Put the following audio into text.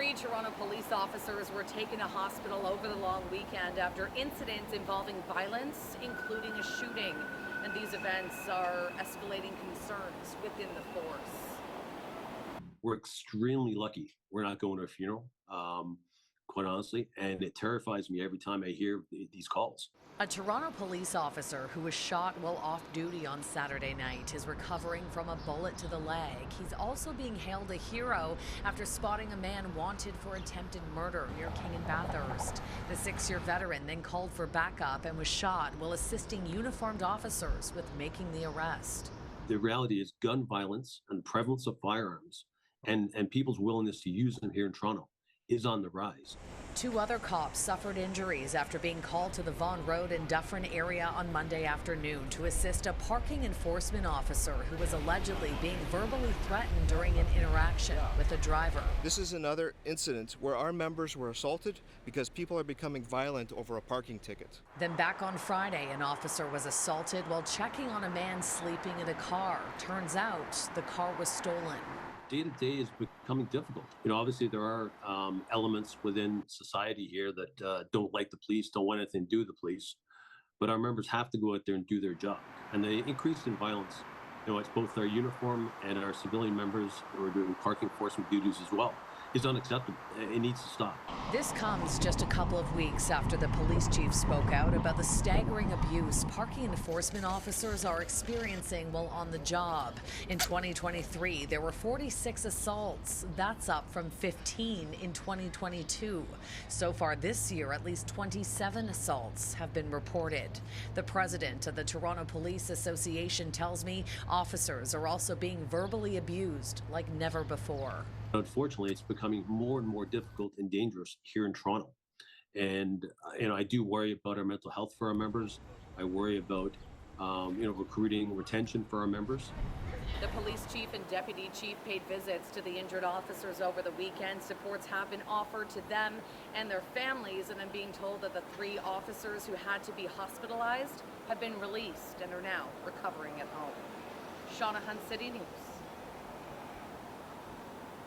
Three Toronto police officers were taken to hospital over the long weekend after incidents involving violence, including a shooting. And these events are escalating concerns within the force. We're extremely lucky we're not going to a funeral, quite honestly, and it terrifies me every time I hear these calls. A Toronto police officer who was shot while off duty on Saturday night is recovering from a bullet to the leg. He's also being hailed a hero after spotting a man wanted for attempted murder near King and Bathurst. The 6-year veteran then called for backup and was shot while assisting uniformed officers with making the arrest. The reality is gun violence and the prevalence of firearms and people's willingness to use them here in Toronto is on the rise. 2 other cops suffered injuries after being called to the Vaughan Road and Dufferin area on Monday afternoon to assist a parking enforcement officer who was allegedly being verbally threatened during an interaction with a driver. This is another incident where our members were assaulted because people are becoming violent over a parking ticket. Then back on Friday, an officer was assaulted while checking on a man sleeping in a car. Turns out the car was stolen. Day to day is becoming difficult. Obviously there are elements within society here that don't like the police, don't want anything to do with the police, but our members have to go out there and do their job. And the increase in violence, it's both our uniform and our civilian members who are doing parking enforcement duties as well, is unacceptable. It needs to stop. This comes just a couple of weeks after the police chief spoke out about the staggering abuse parking enforcement officers are experiencing while on the job. In 2023, there were 46 assaults. That's up from 15 in 2022. So far this year, at least 27 assaults have been reported. The president of the Toronto Police Association tells me officers are also being verbally abused like never before. Unfortunately, it's becoming more and more difficult and dangerous here in Toronto. And, I do worry about our mental health for our members. I worry about, recruiting, retention for our members. The police chief and deputy chief paid visits to the injured officers over the weekend. Supports have been offered to them and their families, and I'm being told that the 3 officers who had to be hospitalized have been released and are now recovering at home. Shaunna Hunt, City News.